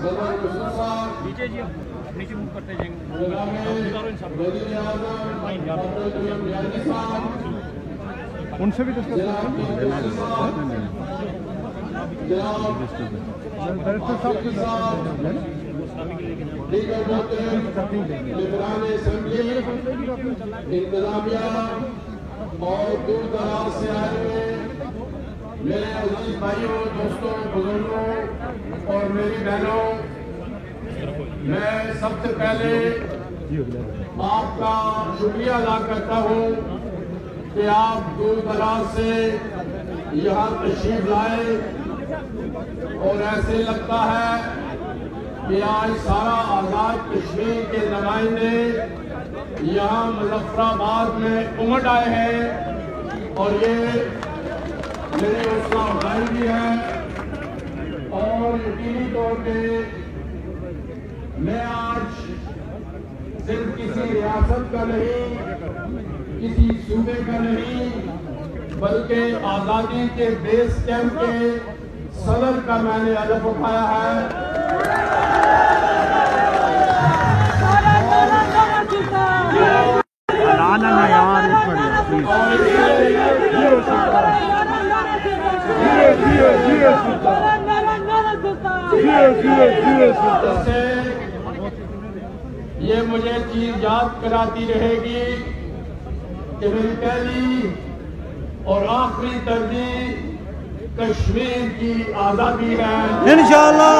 نیچے جی نیچے موو کرتے جائیں گے ان سے بھی ڈسکس انتظامیہ اور دور دراز سے آئے ہوئے میرے عزیز بھائیوں، دوستوں، بزرگوں اور میری بہنوں، میں سب سے پہلے آپ کا شکریہ ادا کرتا ہوں کہ آپ دور دراز سے یہاں تشریف لائے، اور ایسے لگتا ہے کہ آج سارا آزاد کشمیر کے نمائندے یہاں مظفر آباد میں امٹ آئے ہیں، اور یہ میری حوصلہ افزائی بھی ہے، اور یقینی طور پہ میں آج صرف کسی ریاست کا نہیں، کسی صوبے کا نہیں، بلکہ آزادی کے بیس کیمپ کے صدر کا میں نے ہدف اٹھایا ہے۔ یہ مجھے چیز یاد کراتی رہے گی کہ میری پہلی اور آخری ترجیح کشمیر کی آزادی ہے انشاءاللہ۔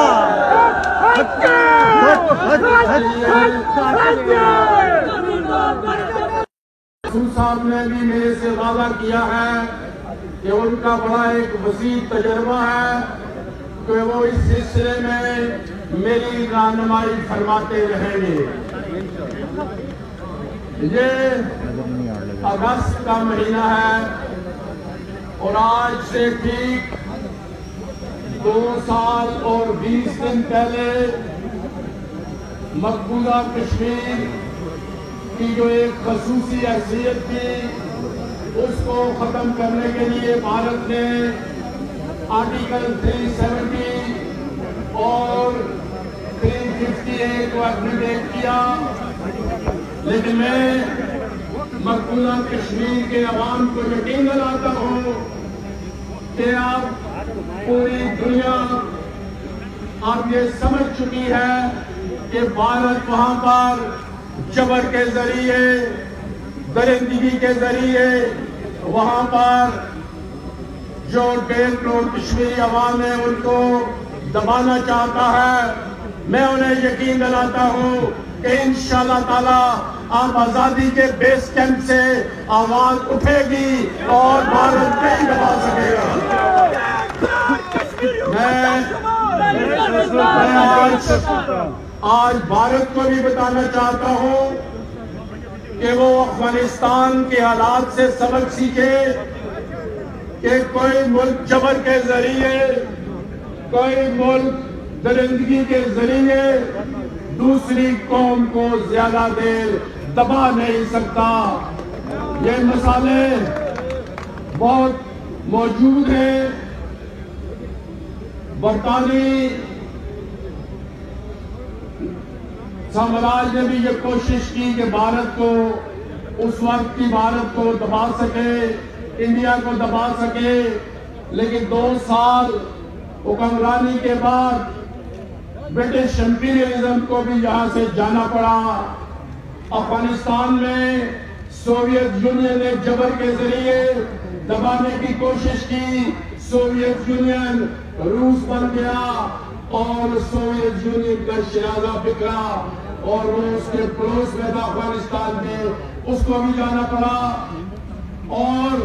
صاحب نے بھی میرے سے وعدہ کیا ہے کہ ان کا بڑا ایک وسیع تجربہ ہے کہ وہ اس سلسلے میں میری رہنمائی فرماتے رہیں گے۔ یہ اگست کا مہینہ ہے، اور آج سے ٹھیک 2 سال اور 20 دن پہلے مقبوضہ کشمیر کی جو ایک خصوصی حیثیت تھی، اس کو ختم کرنے کے لیے بھارت نے آرٹیکل 370 اور 358 کو ایگریمنٹ کیا، لیکن میں مقبوضہ کشمیر کے عوام کو یقین دلاتا ہوں کہ اب پوری دنیا اب یہ سمجھ چکی ہے کہ بھارت وہاں پر جبر کے ذریعے، درندگی کے ذریعے وہاں پر جو 1.5 کروڑ کشمیری عوام ہے ان کو دبانا چاہتا ہے۔ میں انہیں یقین دلاتا ہوں کہ انشاءاللہ تعالی آپ آزادی کے بیس کیمپ سے آواز اٹھے گی اور بھارت نہیں دبا سکے گا۔ آج بھارت کو بھی بتانا چاہتا ہوں کہ وہ افغانستان کے حالات سے سبق سیکھے کہ کوئی ملک جبر کے ذریعے، کوئی ملک درندگی کے ذریعے دوسری قوم کو زیادہ دیر دبا نہیں سکتا۔ یہ مسئلے بہت موجود ہیں۔ برطانوی سامراج نے بھی یہ کوشش کی کہ بھارت کو، اس وقت کی بھارت کو دبا سکے، انڈیا کو دبا سکے، لیکن 2 سال حکمرانی کے بعد برٹش امپیریلزم کو بھی یہاں سے جانا پڑا۔ افغانستان میں سوویت یونین نے جبر کے ذریعے دبانے کی کوشش کی، سوویت یونین روس بن گیا اور سوویت یونین کا شرازہ بکھرا، اور وہ اس کے پڑوس میں تھا افغانستان میں، اس کو بھی جانا پڑا۔ اور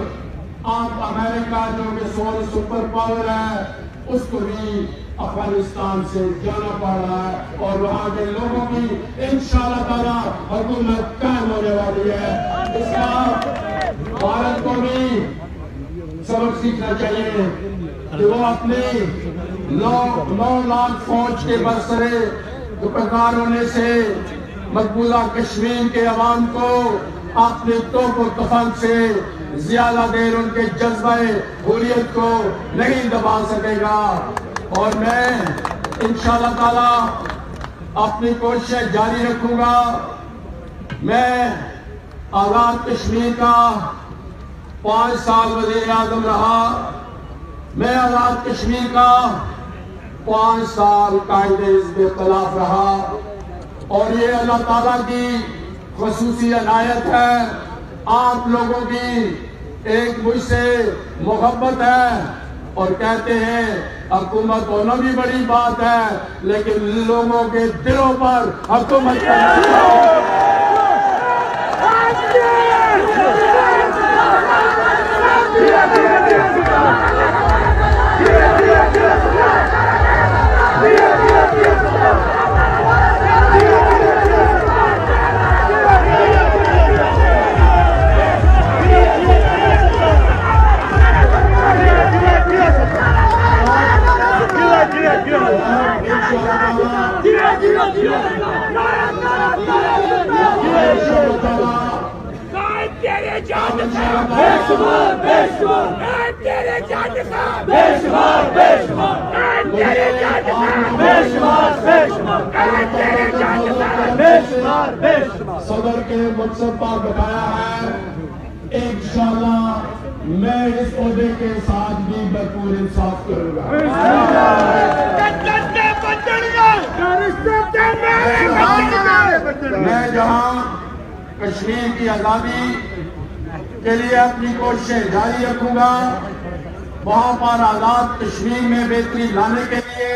آپ امریکہ جو کہ سپر پاور ہے، اس کو بھی افغانستان سے جانا پڑ رہا ہے، اور وہاں کے لوگوں کی انشاءاللہ تعالی حکومت قائم ہونے والی ہے۔ اس کا بھارت کو بھی سبق سیکھنا چاہیے کہ وہ اپنی 9 لاکھ فوج کے برسرے دوپہر ہونے سے مقبوضہ کشمیر کے عوام کو اپنے توپ و تفنگ سے زیادہ دیر ان کے جذبہ حریت کو نہیں دبا سکے گا۔ اور میں انشاءاللہ تعالی اپنی کوششیں جاری رکھوں گا. میں آزاد کشمیر کا 5 سال وزیر اعظم رہا. میں آزاد کشمیر کا 5 سال قائد حزب اختلاف رہا. اور یہ اللہ تعالیٰ کی خصوصی عنایت ہے. آپ لوگوں کی ایک مجھ سے محبت ہے اور کہتے ہیں حکومت ہونا بھی بڑی بات ہے لیکن لوگوں کے دلوں پر حکومت کرنا صدر کے منصب پر بتایا ہے. انشاءاللہ میں اس عہدے کے ساتھ بھی بھرپور انصاف کروں گا. میں جہاں کشمیر کی آزادی کے لیے اپنی کوششیں جاری رکھوں گا وہاں پر آزاد کشمیر میں بہتری لانے کے لیے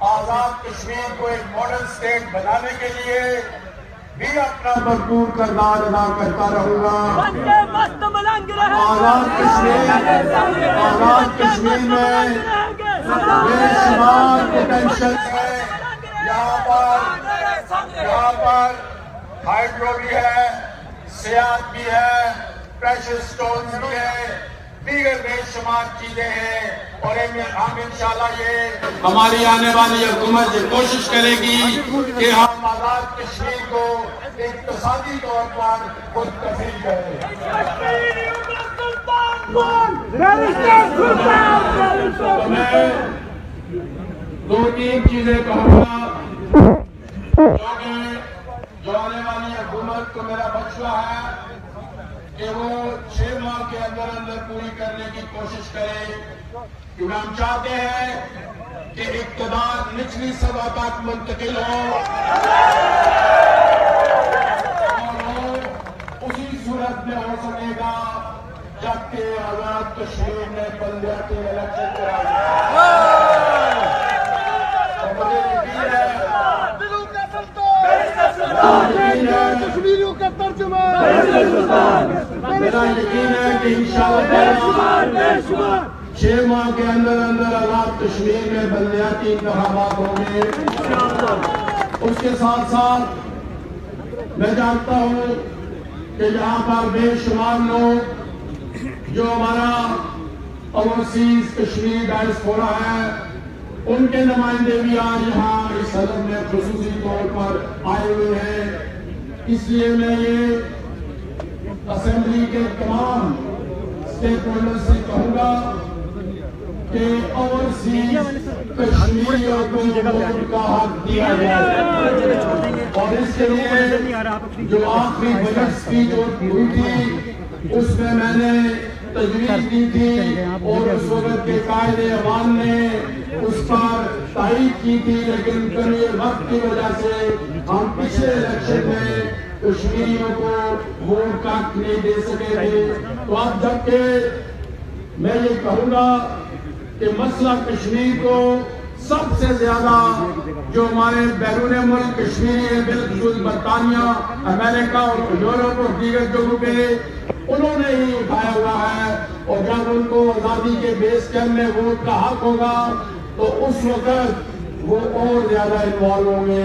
آزاد کشمیر کو ایک ماڈل اسٹیٹ بنانے کے لیے بھی اپنا بھرپور کردار ادا کرتا رہوں گا. آزاد کشمیر میں بے شمار پوٹینشل ہے. یہاں پر ہائیڈرو بھی ہے, سیاحت بھی ہے, پریشر سٹونز بھی ہے, دیگر بے شمار چیزیں ہیں. اور ہم انشاءاللہ یہ ہماری آنے والی حکومت یہ کوشش کرے گی کہ ہم آزاد کشمیر کو اقتصادی طور پر خود کفیل کریں. میں 2-3 چیزیں کہوں گا جو آنے والی حکومت کو میرا مشورہ ہے کہ وہ 6 ماہ کے اندر پوری کرنے کی کوشش کرے. کیونکہ ہم چاہتے ہیں کہ اقتدار نچلی سطح تک منتقل ہو اور اسی صورت میں ہو سکے گا جبکہ آزاد کشمیر میں بلدیاتی الیکشن کرائے گا. اور مجھے یقین ہے کشمیریوں کا ترجمہ میرا یقین ہے کہ انشاءاللہ 6 ماہ کے اندر آزاد کشمیر میں بلدیاتی انتخابات ہوں گے. اس کے ساتھ ساتھ میں جانتا ہوں کہ یہاں پر بے شمار لوگ جو ہمارا اوورسیز کشمیر ڈائسپورا ہے ان کے نمائندے بھی آج یہاں اس حلق میں خصوصی طور پر آئے ہوئے ہیں. اس لیے میں یہ اسمبلی کے تمام اسٹیک ہولڈر سے کہوں گا کہ اوورسیز کشمیریوں کو ووٹ کا حق دیا جائے. اور اس کے لیے جو آخری بجٹ اسپیچ ہوئی تھی اس میں میں نے تجویز دی تھی اور اس وقت کے قائد عوام نے اس پر تائید کی تھی لیکن کمی وقت کی وجہ سے ہم پچھلے الیکشن میں کشمیریوں کو ووٹ کا حق نہیں دے سکے تھے. تو اب جبکہ میں یہ کہوں گا کہ مسئلہ کشمیر کو سب سے زیادہ جو ہمارے بیرون ملک کشمیری ہیں بالخصوص برطانیہ, امریکہ اور یورپ اور دیگر جگہوں پہ انہوں نے ہی اٹھایا ہوا ہے. اور جب ان کو آزادی کے بیس کیمپ میں ووٹ کا حق ہوگا تو اس وقت وہ اور زیادہ انوالو ہوں گے.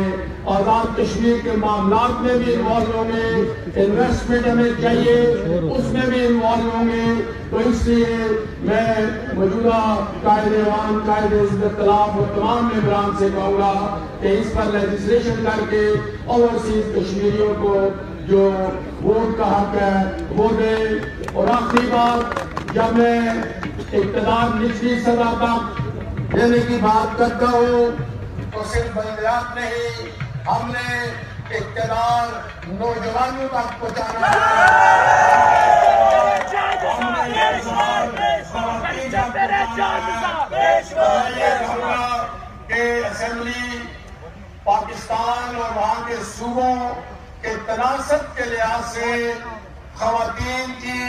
آزاد کشمیر کے معاملات میں بھی انوالو ہوں گے, انویسٹمنٹ ہمیں چاہیے اس میں بھی انوالو ہوں گے. تو اس لیے میں موجودہ قائد عوام, قائد حزب اختلاف اور تمام ممبران سے کہوں گا کہ اس پر لیجسلیشن کر کے اوورسیز کشمیریوں کو جو ووٹ کا حق ہے وہ دے. اور آخری بات, جب میں اقتدار نچلی سطح تک دینے کی بات کرتا ہوں تو صرف بلدیات نہیں، ہم نے اقتدار نوجوانوں تک پہنچانا کہ اسمبلی پاکستان اور وہاں کے صوبوں کے تناسب کے لحاظ سے خواتین کی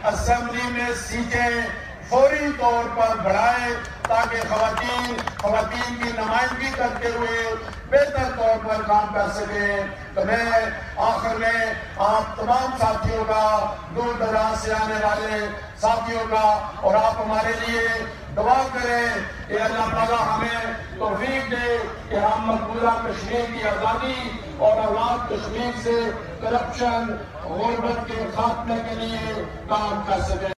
اسمبلی میں سیٹیں فوری طور پر بڑھائے تاکہ خواتین کی نمائندگی کرتے ہوئے بہتر طور پر کام کر سکیں۔ تو میں آخر میں آپ تمام ساتھیوں کا، دور دراز سے آنے والے ساتھیوں کا، اور آپ ہمارے لیے دعا کریں کہ اللہ تعالیٰ ہمیں توفیق دے کہ ہم مقبوضہ کشمیر کی آزادی اور آزاد کشمیر سے کرپشن، غربت کے خاتمے کے لیے کام کر سکیں۔